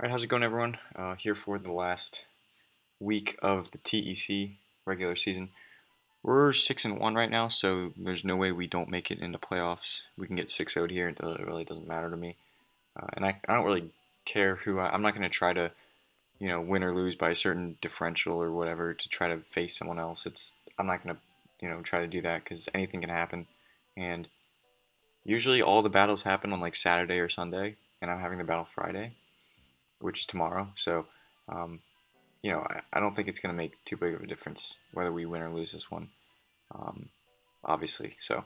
Alright, how's it going, everyone? Here for the last week of the TEC regular season. We're 6-1 right now, so there's no way we don't make it into playoffs. We can get 6-0 here. It really doesn't matter to me. And I don't really care I'm not going to try to, win or lose by a certain differential or whatever to try to face someone else. I'm not going to, try to do that because anything can happen. And usually all the battles happen on like Saturday or Sunday, and I'm having the battle Friday, which is tomorrow. So, um, I don't think it's going to make too big of a difference whether we win or lose this one, um, obviously. So,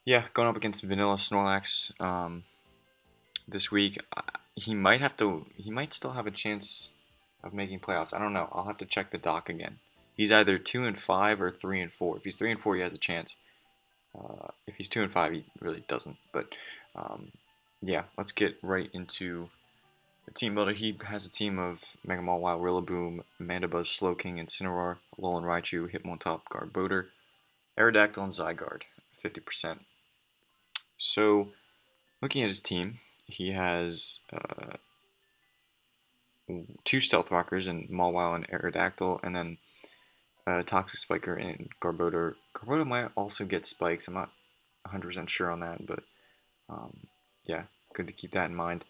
yeah, going up against VanillaSnorlax this week, he might still have a chance of making playoffs. I don't know. I'll have to check the doc again. He's either 2-5 or 3-4. If he's 3-4, he has a chance. If he's 2-5, he really doesn't. But yeah, let's get right into the team builder. He has a team of Mega Mawile, Rillaboom, Mandibuzz, Slowking, Incineroar, Alolan Raichu, Hitmontop, Garbodor, Aerodactyl, and Zygarde, 50%. So, looking at his team, he has two Stealth Rockers in Mawile and Aerodactyl, and then Toxic Spiker and Garbodor. Garbodor might also get Spikes. I'm not 100% sure on that, but yeah, good to keep that in mind.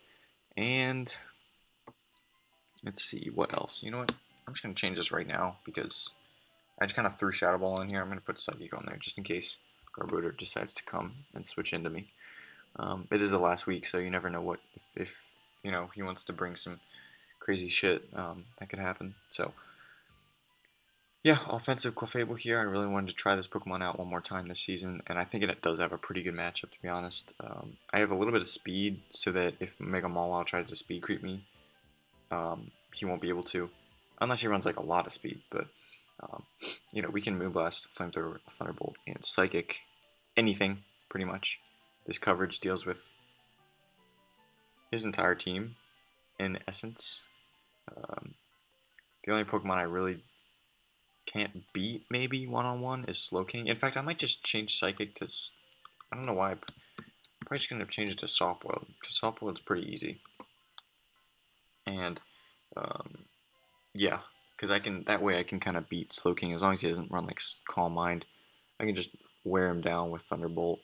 And let's see, what else? You know what? I'm just going to change this right now because I just kind of threw Shadow Ball in here. I'm going to put Psychic on there just in case Garbodor decides to come and switch into me. It is the last week, so you never know what if he wants to bring some crazy shit that could happen. So yeah, offensive Clefable here. I really wanted to try this Pokemon out one more time this season, and I think it does have a pretty good matchup, to be honest. I have a little bit of speed, so that if Mega Mawile tries to speed creep me, he won't be able to, unless he runs like a lot of speed. But we can Moonblast, Flamethrower, Thunderbolt, and Psychic, anything pretty much. This coverage deals with his entire team, in essence. The only Pokemon I really can't beat, maybe one-on-one, is Slowking. In fact, I might just change Psychic to. I don't know why. I'm probably just gonna change it to Softboiled because Softboiled's pretty easy. And yeah, because that way I can kind of beat Slowking as long as he doesn't run like Calm Mind. I can just wear him down with Thunderbolt,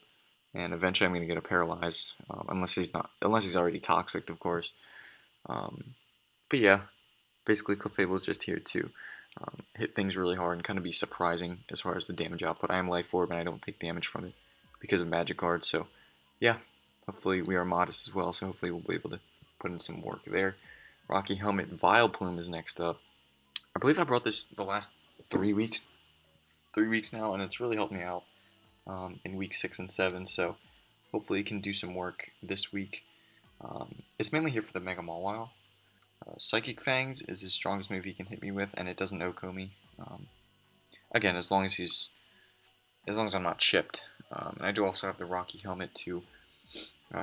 and eventually I'm gonna get a Paralyze, unless he's already toxic, of course. But yeah, basically Clefable is just here to hit things really hard and kind of be surprising as far as the damage output. I am Life Orb and I don't take damage from it because of Magic Guard. So yeah, hopefully we are modest as well. So hopefully we'll be able to put in some work there. Rocky Helmet, Vileplume is next up. I believe I brought this the last 3 weeks, 3 weeks now, and it's really helped me out in week 6 and 7. So hopefully it can do some work this week. It's mainly here for the Mega Mawile. Psychic Fangs is his strongest move he can hit me with, and it doesn't OHKO me. Again, as long as I'm not chipped. And I do also have the Rocky Helmet to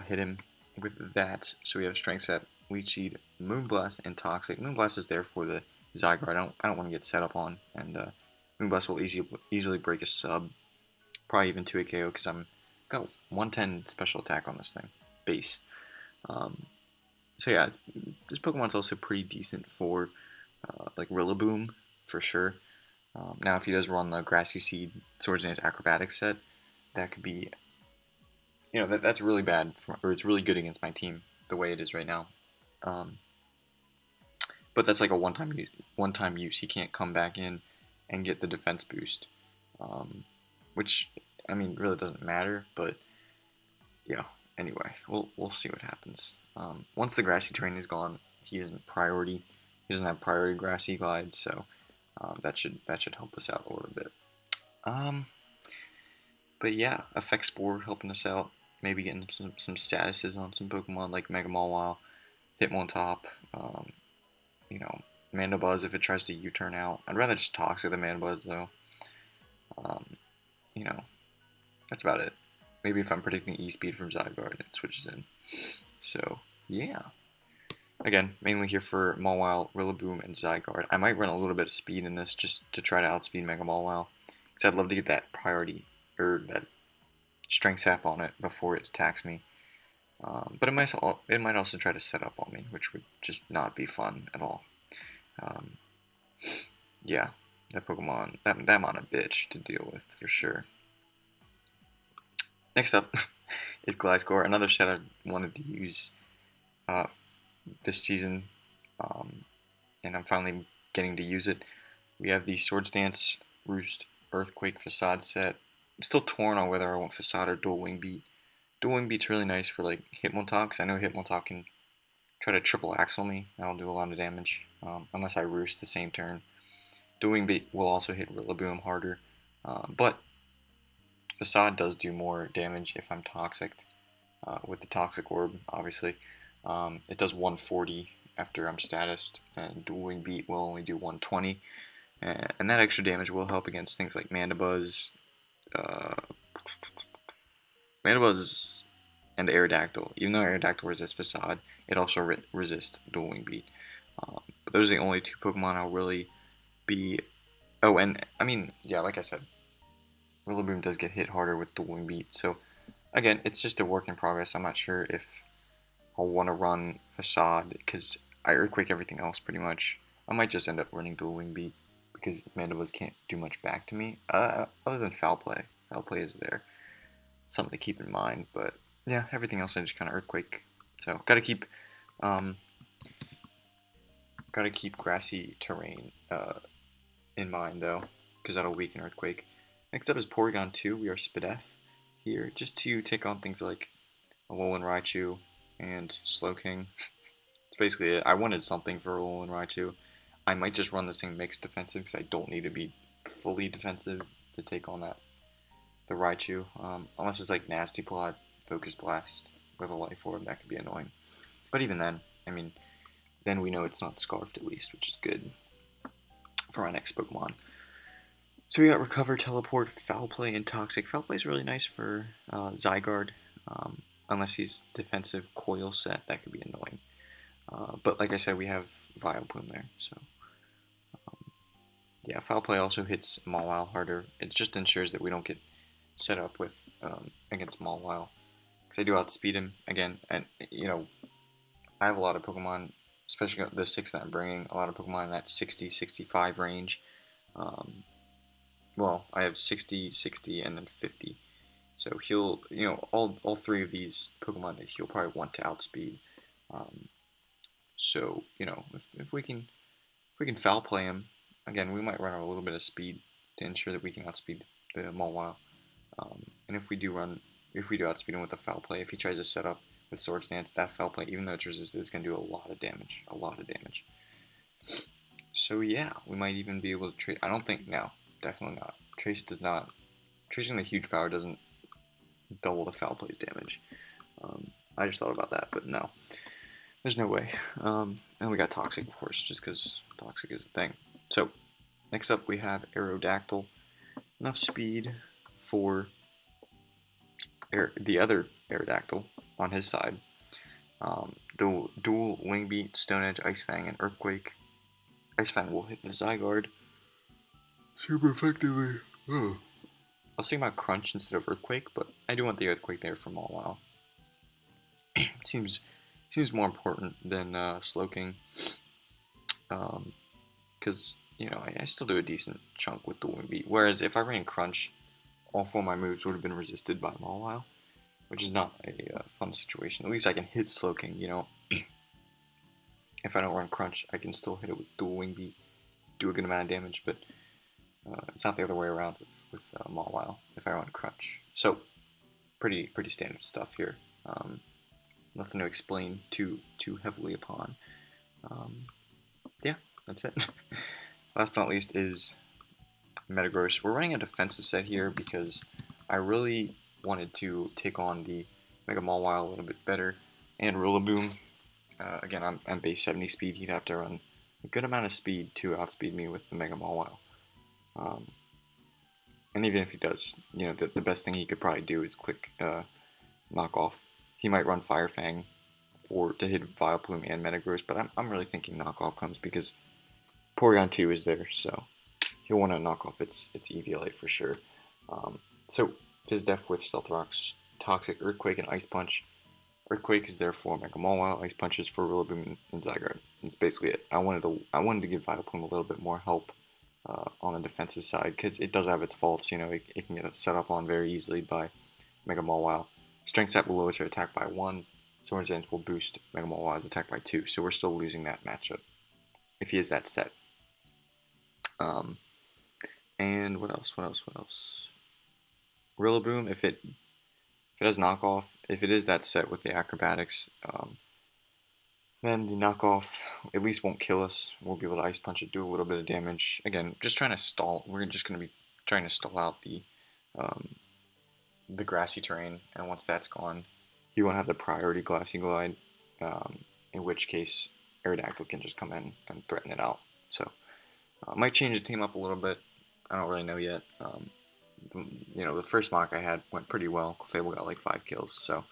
hit him with that. So we have Strength Set, Leech Seed, Moonblast, and Toxic. Moonblast is there for the Zygarde. I don't want to get set up on, and Moonblast will easily break a sub, probably even 2 KO because I'm got 110 special attack on this thing, base. So yeah, this Pokemon's also pretty decent for like Rillaboom for sure. Now if he does run the Grassy Seed Swords and Acrobatics set, that could be, that's really bad, or it's really good against my team the way it is right now. But that's like a one-time use. He can't come back in and get the defense boost, which I mean really doesn't matter. But yeah. Anyway, we'll see what happens. Once the grassy terrain is gone, he isn't priority. He doesn't have priority grassy glide, so that should help us out a little bit. But yeah, Effect Spore helping us out. Maybe getting some statuses on some Pokemon like Mega Mawile, Hitmontop, Mandibuzz if it tries to U-turn out. I'd rather just Toxic than Mandibuzz though. That's about it. Maybe if I'm predicting E-Speed from Zygarde, it switches in. So, yeah. Again, mainly here for Mawile, Rillaboom, and Zygarde. I might run a little bit of speed in this just to try to outspeed Mega Mawile. Because I'd love to get that priority, or that strength sap on it before it attacks me. But it might also try to set up on me, which would just not be fun at all. Um, yeah, that Pokemon, that amount of bitch to deal with for sure. Next up is Gliscor, another set I wanted to use uh, this season, um, and I'm finally getting to use it. We have the Swords Dance, Roost, Earthquake, Facade set. I'm still torn on whether I want Facade or Dual Wing Beat. Dual Wing Beat's really nice for like Hitmontop, because I know Hitmontop can try to triple axle me. That'll do a lot of damage, unless I Roost the same turn. Dual Wing Beat will also hit Rillaboom harder, but Facade does do more damage if I'm Toxic, with the Toxic Orb, obviously. It does 140 after I'm statused, and Dual Wing Beat will only do 120. And that extra damage will help against things like Mandibuzz, uh, and Aerodactyl. Even though Aerodactyl resists Facade, it also resists Dual Wing Beat. But those are the only two Pokemon I'll really be... Oh, and, I mean, yeah, like I said, Rillaboom does get hit harder with Dual Wing Beat. So, again, it's just a work in progress. I'm not sure if I'll want to run Facade, because I Earthquake everything else pretty much. I might just end up running Dual Wing Beat, because Mandibuzz can't do much back to me, other than Foul Play. Foul Play is there. Something to keep in mind, but yeah, everything else I just kind of Earthquake. So, gotta keep grassy terrain in mind, though, because that'll weaken Earthquake. Next up is Porygon 2. We are Spadef here, just to take on things like Alolan Raichu and Slowking. That's basically it. I wanted something for Alolan Raichu. I might just run the same mixed defensive, because I don't need to be fully defensive to take on the Raichu. Unless it's like Nasty Plot, Focus Blast with a Life Orb, that could be annoying. But even then, I mean, then we know it's not Scarfed at least, which is good for our next Pokemon. So we got Recover, Teleport, Foul Play, and Toxic. Foul Play is really nice for Zygarde, unless he's defensive Coil set, that could be annoying. But like I said, we have Vileplume there, so yeah, Foul Play also hits Mawile harder. It just ensures that we don't get set up with against Mawile, because I do outspeed him again, and you know, I have a lot of Pokemon, especially the 6 that I'm bringing, a lot of Pokemon in that 60-65 range. Well, I have 60, 60, and then 50. So he'll, you know, all 3 of these Pokemon that he'll probably want to outspeed. So, you know, if we can Foul Play him, again, we might run a little bit of speed to ensure that we can outspeed the Mawile. And if we do outspeed him with a Foul Play, if he tries to set up with Swords Dance, that Foul Play, even though it's resisted, is going to do a lot of damage. So yeah, we might even be able to trade. I don't think, no, definitely not. Tracing the huge power doesn't double the Foul Play's damage. I just thought about that, but no. There's no way. And we got Toxic, of course, just because Toxic is a thing. So, next up we have Aerodactyl. Enough speed for the other Aerodactyl on his side. Dual Wing Beat, Stone Edge, Ice Fang, and Earthquake. Ice Fang will hit the Zygarde super effectively. I was thinking about Crunch instead of Earthquake, but I do want the Earthquake there for Mawile. Seems more important than Slowking, because you know I still do a decent chunk with the Wing Beat. Whereas if I ran Crunch, all 4 of my moves would have been resisted by Mawile, which is not a fun situation. At least I can hit Slowking, you know. If I don't run Crunch, I can still hit it with Dual Wing Beat, do a good amount of damage, but it's not the other way around with Mawile if I run Crunch. So, pretty standard stuff here. Nothing to explain too heavily upon. Yeah, that's it. Last but not least is Metagross. We're running a defensive set here because I really wanted to take on the Mega Mawile a little bit better, and Rillaboom. Again, I'm base 70 speed. He'd have to run a good amount of speed to outspeed me with the Mega Mawile. And even if he does, you know, the best thing he could probably do is click Knock Off. He might run Fire Fang to hit Vileplume and Metagross, but I'm really thinking Knock Off comes because Porygon 2 is there, so he'll want to knock off its EVLA for sure. So Fizdef with Stealth Rocks, Toxic, Earthquake, and Ice Punch. Earthquake is there for Mega Mawile, Ice Punches for Rillaboom and Zygarde. That's basically it. I wanted to give Vileplume a little bit more help on the defensive side because it does have its faults. You know, it can get set up on very easily by Mega Mawile. Strength Set will lower her attack by 1. Swords Dance will boost Mega Mawile's attack by 2. So we're still losing that matchup if he is that set. And what else? What else? What else? Rillaboom, if it has knockoff, if it is that set with the acrobatics, then the knockoff at least won't kill us. We'll be able to Ice Punch it, do a little bit of damage. Again, just trying to stall. We're just going to be trying to stall out the grassy terrain, and once that's gone, you won't have the priority Glassy Glide, in which case Aerodactyl can just come in and threaten it out. So, might change the team up a little bit. I don't really know yet. You know, the first mock I had went pretty well. Clefable got like 5 kills, so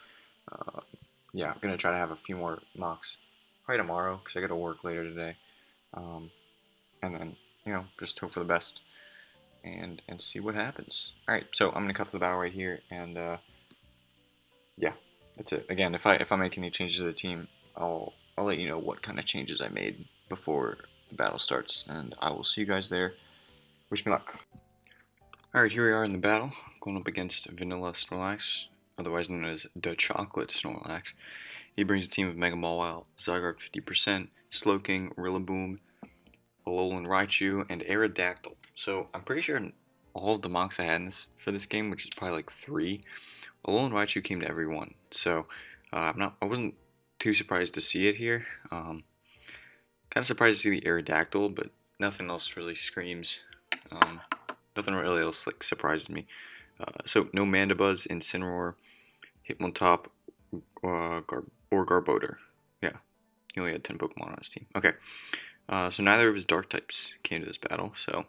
yeah, I'm gonna try to have a few more mocks probably tomorrow because I got to work later today, and then you know just hope for the best and see what happens. All right, so I'm gonna cut to the battle right here, and yeah, that's it. Again, if I make any changes to the team, I'll let you know what kind of changes I made before the battle starts, and I will see you guys there. Wish me luck. Alright, here we are in the battle, going up against VanillaSnorlax, otherwise known as the Chocolate Snorlax. He brings a team of Mega Mawile, Zygarde 50%, Slowking, Rillaboom, Alolan Raichu, and Aerodactyl. So I'm pretty sure in all of the mocks I had for this game, which is probably like 3, Alolan Raichu came to every one. So I wasn't too surprised to see it here. Kind of surprised to see the Aerodactyl, but nothing else really screams. Nothing really else like surprised me. So no Mandibuzz, Incineroar, Hitmontop, or Garbodor. Yeah, he only had 10 Pokemon on his team. Okay, so neither of his Dark types came to this battle. So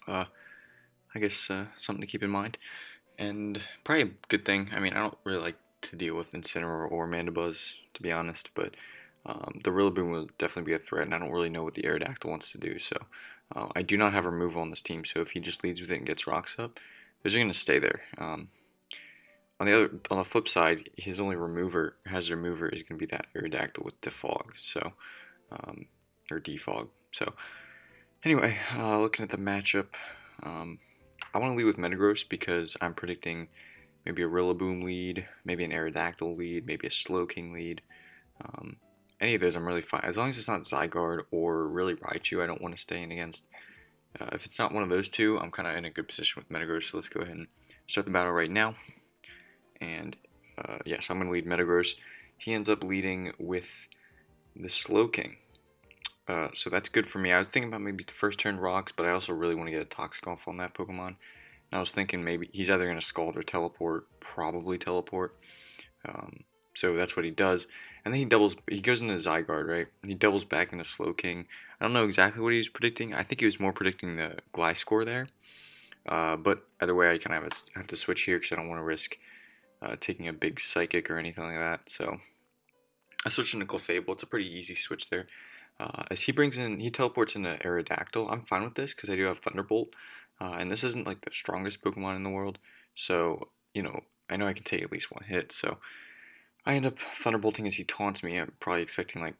I guess something to keep in mind, and probably a good thing. I mean, I don't really like to deal with Incineroar or Mandibuzz, to be honest, but the Rillaboom will definitely be a threat, and I don't really know what the Aerodactyl wants to do. So I do not have removal on this team, so if he just leads with it and gets rocks up, they're just going to stay there. On the flip side, his only hazard remover is going to be that Aerodactyl with Defog, so or Defog. So anyway, looking at the matchup, I want to lead with Metagross because I'm predicting maybe a Rillaboom lead, maybe an Aerodactyl lead, maybe a Slowking lead. Any of those I'm really fine. As long as it's not Zygarde or really Raichu, I don't want to stay in against. If it's not one of those two, I'm kind of in a good position with Metagross, so let's go ahead and start the battle right now. And yeah, so I'm going to lead Metagross. He ends up leading with the Slowking. So that's good for me. I was thinking about maybe first turn rocks, but I also really want to get a Toxic off on that Pokemon. And I was thinking maybe he's either going to Scald or Teleport, probably Teleport. So that's what he does. And then he goes into Zygarde, right? He doubles back into Slowking. I don't know exactly what he was predicting. I think he was more predicting the Gliscor there. But either way, I kind of have to switch here because I don't want to risk taking a big Psychic or anything like that. So I switched into Clefable. It's a pretty easy switch there. As he teleports into Aerodactyl. I'm fine with this because I do have Thunderbolt. And this isn't like the strongest Pokemon in the world. So, you know, I know I can take at least one hit. So I end up Thunderbolting as he taunts me. I'm probably expecting like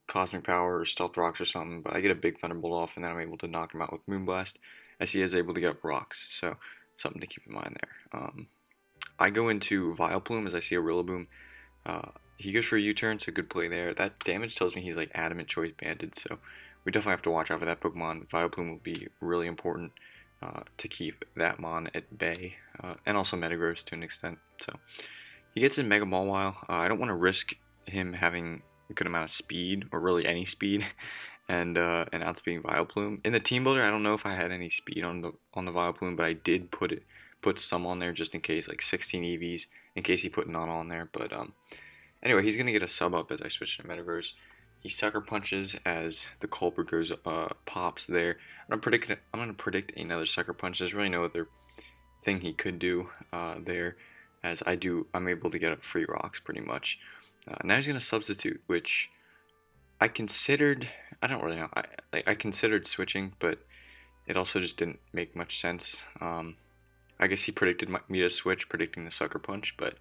Cosmic Power or Stealth Rocks or something, but I get a big Thunderbolt off and then I'm able to knock him out with Moonblast as he is able to get up rocks. So something to keep in mind there. I go into Vileplume as I see a Rillaboom. He goes for a U-turn, so good play there. That damage tells me he's like Adamant Choice Banded, so we definitely have to watch out for that Pokemon. Vileplume will be really important to keep that Mon at bay, and also Metagross to an extent. So he gets in Mega Mawile. I don't want to risk him having a good amount of speed, or really any speed, and outspeeding Vileplume. In the team builder, I don't know if I had any speed on the Vileplume, but I did put some on there just in case, like 16 EVs, in case he put none on there. But anyway, he's gonna get a sub up as I switch to Metaverse. He Sucker Punches as the Culper goes pops there. I'm gonna predict another Sucker Punch. There's really no other thing he could do there, as I'm able to get up free rocks pretty much. Now he's gonna substitute, which I considered. I don't really know. I considered switching, but it also just didn't make much sense. I guess he predicted me to switch, predicting the Sucker Punch, but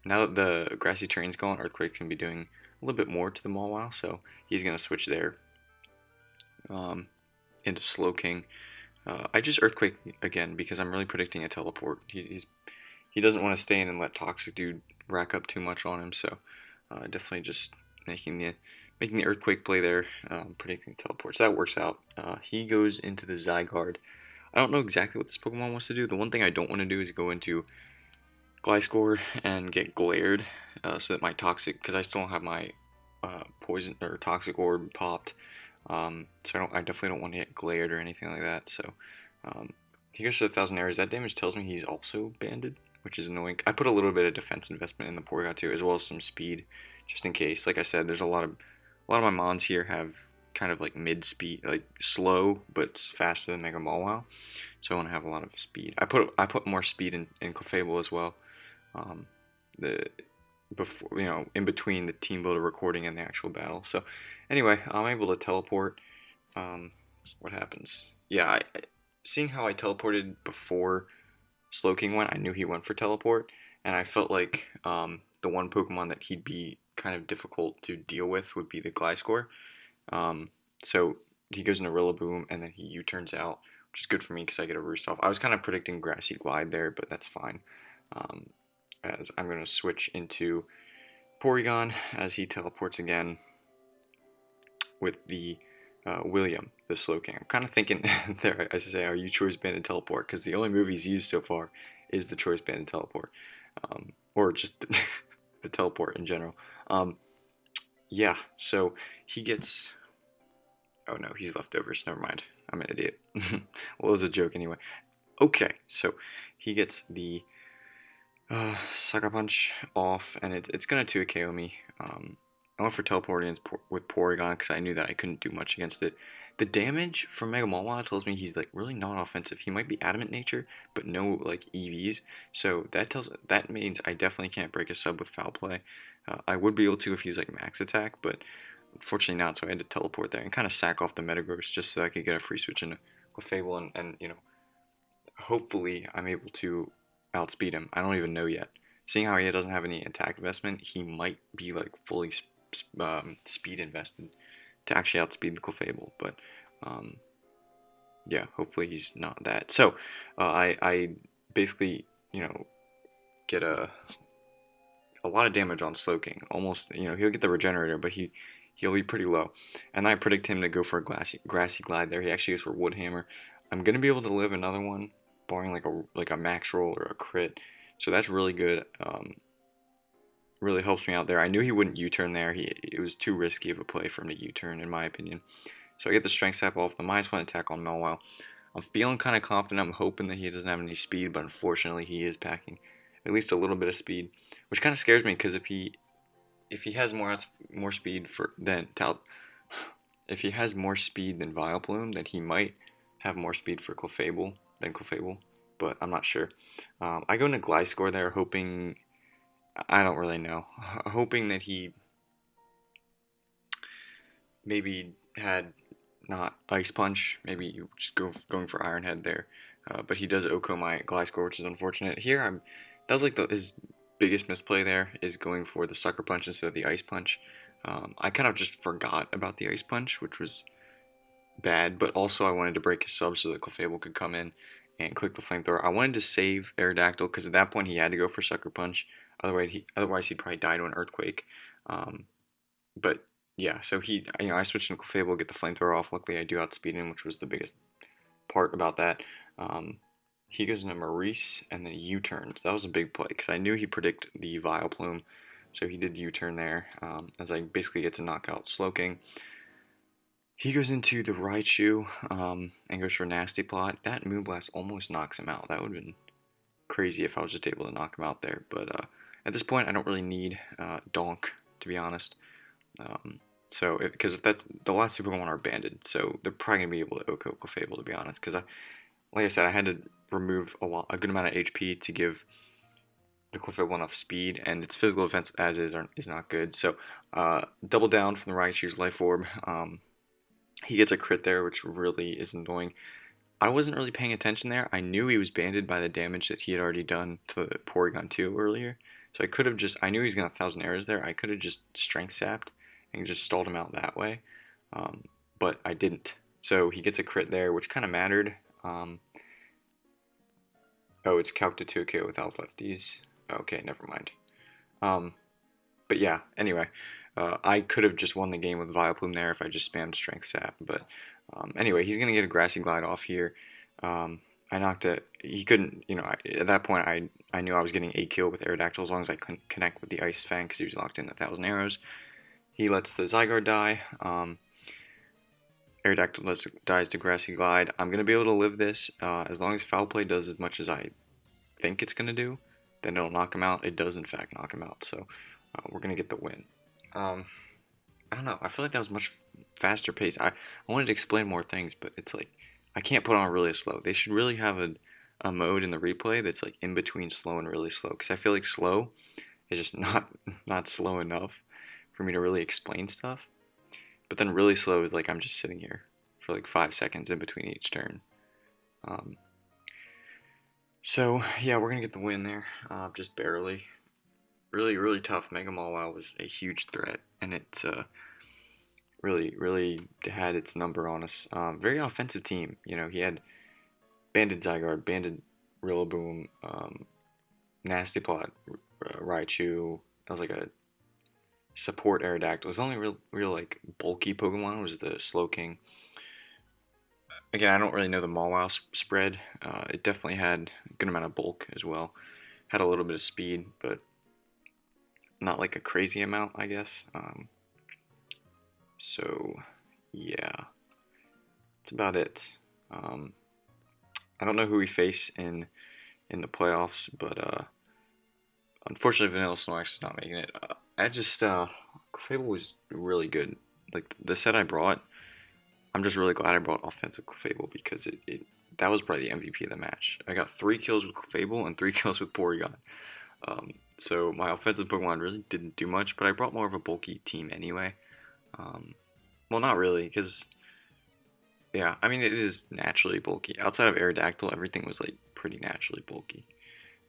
Now that the grassy terrain's gone, Earthquake can be doing a little bit more to the Mawile, so he's going to switch there into Slowking. I just Earthquake again because I'm really predicting a teleport. He doesn't want to stay in and let Toxic Dude rack up too much on him, so definitely just making the Earthquake play there, predicting the teleport. So that works out. He goes into the Zygarde. I don't know exactly what this Pokemon wants to do. The one thing I don't want to do is go into Gliscor and get glared, so that my Toxic, because I still don't have my Poison or Toxic Orb popped. So I definitely don't want to get glared or anything like that. So he goes for 1,000 arrows. That damage tells me he's also banded, which is annoying. I put a little bit of defense investment in the Porygon too, as well as some speed, just in case. Like I said, there's a lot of my mons here have kind of like mid speed, like slow but faster than Mega Mawile. So I want to have a lot of speed. I put more speed in Clefable as well. The before in between the team builder recording and the actual battle. So anyway, I'm able to teleport. What happens? Yeah, seeing how I teleported before Slowking went, I knew he went for teleport, and I felt like the one Pokemon that he'd be kind of difficult to deal with would be the Gliscor. So he goes into Rillaboom, and then he U-turns out, which is good for me because I get a Roost off. I was kind of predicting Grassy Glide there, but that's fine. As I'm going to switch into Porygon as he teleports again with the William, the Slowking. I'm kind of thinking there, as I say, are you Choice Banded Teleport? Because the only move he's used so far is the Choice Banded Teleport. Or just the teleport in general. Yeah, so he gets... Oh no, he's leftovers. Never mind. I'm an idiot. Well, it was a joke anyway. Okay, so he gets the Sucker Punch off, and it's going to 2 KO me. I went for teleporting with Porygon because I knew that I couldn't do much against it. The damage from Mega Mawile tells me he's like really not offensive. He might be Adamant Nature, but no like EVs. So that means I definitely can't break a sub with Foul Play. I would be able to if he was like Max Attack, but unfortunately not. So I had to teleport there and kind of sack off the Metagross just so I could get a free switch into Clefable and hopefully I'm able to outspeed him. I don't even know yet. Seeing how he doesn't have any attack investment, he might be like fully speed invested to actually outspeed the Clefable. But yeah, hopefully he's not that. So I basically get a lot of damage on Slowking. Almost he'll get the regenerator, but he'll be pretty low. And I predict him to go for a grassy glide there. He actually goes for Wood Hammer. I'm gonna be able to live another one, barring like a max roll or a crit. So that's really good. Really helps me out there. I knew he wouldn't U-turn there. It was too risky of a play for him to U-turn, in my opinion. So I get the Strength Sap off, the -1 attack on Mawile. I'm feeling kind of confident. I'm hoping that he doesn't have any speed, but unfortunately he is packing at least a little bit of speed, which kind of scares me because if he has more speed if he has more speed than Vileplume, then he might have more speed for Clefable than Clefable, but I'm not sure. I go into Gliscor there, hoping... I don't really know. Hoping that he maybe had not Ice Punch, maybe just going for Iron Head there. But he does OHKO my Gliscor, which is unfortunate. Here, that was like his biggest misplay there, is going for the Sucker Punch instead of the Ice Punch. I kind of just forgot about the Ice Punch, which was bad, but also I wanted to break his sub so that Clefable could come in and click the Flamethrower. I wanted to save Aerodactyl because at that point he had to go for Sucker Punch. Otherwise he'd probably die to an Earthquake. But yeah, so I switched into Clefable, get the Flamethrower off. Luckily I do outspeed him, which was the biggest part about that. He goes into Maurice and then U-turns. That was a big play because I knew he'd predict the Vileplume, so he did U-turn there as I basically get to knock out Slowking. He goes into the Raichu and goes for Nasty Plot. That Moonblast almost knocks him out. That would have been crazy if I was just able to knock him out there. But at this point, I don't really need Donk, to be honest. Because if that's the last two Pokemon are banded, so they're probably gonna be able to OHKO Clefable, to be honest. Because like I said, I had to remove a good amount of HP to give the Clefable enough speed, and its physical defense as is not good. So double down from the Raichu's Life Orb. He gets a crit there, which really is annoying. I wasn't really paying attention there. I knew he was banded by the damage that he had already done to Porygon 2 earlier. So I could have just, I knew he was going to 1,000 arrows there. I could have just strength sapped and just stalled him out that way. But I didn't. So he gets a crit there, which kind of mattered. Oh, it's calced to 2 KO without lefties. Okay, never mind. But yeah, anyway, I could have just won the game with Vileplume there if I just spammed Strength Sap. But anyway, he's going to get a Grassy Glide off here. I knocked it. He couldn't, at that point, I knew I was getting a kill with Aerodactyl as long as I couldn't connect with the Ice Fang because he was locked in 1,000 arrows. He lets the Zygarde die. Aerodactyl dies to Grassy Glide. I'm going to be able to live this as long as Foul Play does as much as I think it's going to do. Then it'll knock him out. It does, in fact, knock him out. So we're going to get the win. I don't know. I feel like that was much faster pace. I wanted to explain more things, but it's like I can't put on really slow. They should really have a mode in the replay that's like in between slow and really slow. Because I feel like slow is just not slow enough for me to really explain stuff. But then really slow is like I'm just sitting here for like 5 seconds in between each turn. So yeah, we're gonna get the win there, just barely. Really, really tough. Mega Mawile was a huge threat, and it really had its number on us. Very offensive team. He had Banded Zygarde, Banded Rillaboom, Nasty Plot, Raichu. That was like a support Aerodactyl. The only real like bulky Pokemon was the Slowking. Again, I don't really know the Mawile spread. It definitely had a good amount of bulk as well. Had a little bit of speed, but not like a crazy amount, I guess. So, yeah, that's about it. I don't know who we face in the playoffs, but unfortunately, VanillaSnorlax is not making it. Clefable was really good. Like the set I brought, I'm just really glad I brought offensive Clefable because that was probably the MVP of the match. I got 3 kills with Clefable and 3 kills with Porygon. So my offensive Pokemon really didn't do much, but I brought more of a bulky team anyway. Well, not really, because, yeah, I mean, it is naturally bulky. Outside of Aerodactyl, everything was, like, pretty naturally bulky.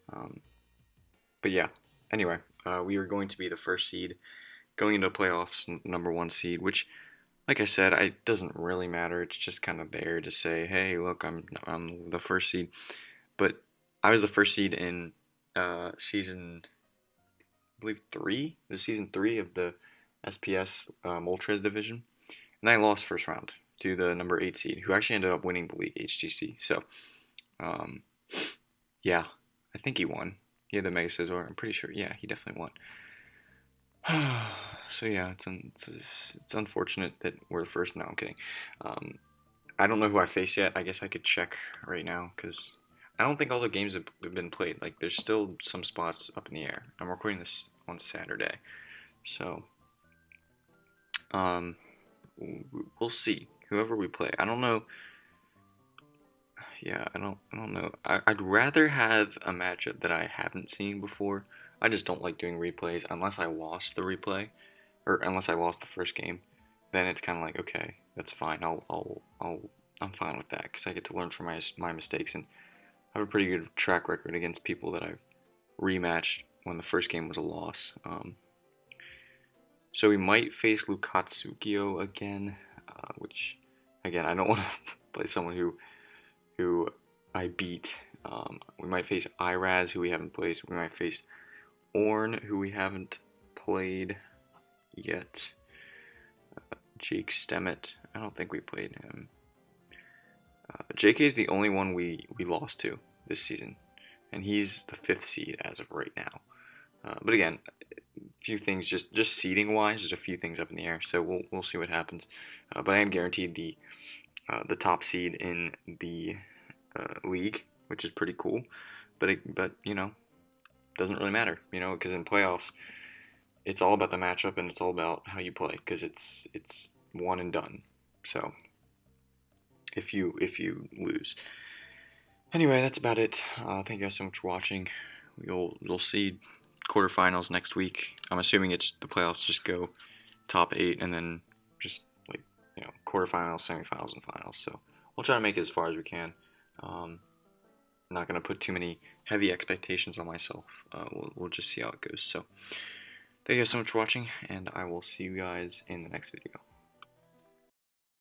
But yeah, anyway, we are going to be the first seed going into playoffs, #1 seed, which, like I said, it doesn't really matter. It's just kind of there to say, hey, look, I'm the first seed. But I was the first seed in season, I believe 3. It was season 3 of the SPS Moltres division. And I lost first round to the #8 seed, who actually ended up winning the league, HTC. So, yeah, I think he won. He had the Mega Scizor. I'm pretty sure. Yeah, he definitely won. So yeah, it's unfortunate that we're the first. No, I'm kidding. I don't know who I face yet. I guess I could check right now because I don't think all the games have been played. Like, there's still some spots up in the air. I'm recording this on Saturday, so we'll see. Whoever we play, I don't know. Yeah, I don't know. I'd rather have a matchup that I haven't seen before. I just don't like doing replays unless I lost the replay, or unless I lost the first game. Then it's kind of like, okay, that's fine. I'm fine with that because I get to learn from my mistakes and I have a pretty good track record against people that I've rematched when the first game was a loss. So we might face Lukatsukio again, which, again, I don't want to play someone who I beat. We might face Iraz, who we haven't played. We might face Orn, who we haven't played yet. Jake Stemmet, I don't think we played him. JK is the only one we lost to this season, and he's the 5th seed as of right now. But again, a few things, just seeding wise, there's a few things up in the air, so we'll see what happens. But I am guaranteed the top seed in the league, which is pretty cool. But doesn't really matter, because in playoffs, it's all about the matchup and it's all about how you play, because it's one and done. So if you lose. Anyway, that's about it. Thank you guys so much for watching. You'll see quarterfinals next week. I'm assuming it's the playoffs just go top 8 and then just like quarterfinals, semifinals, and finals. So we'll try to make it as far as we can. not gonna put too many heavy expectations on myself. We'll just see how it goes. So, thank you guys so much for watching, and I will see you guys in the next video.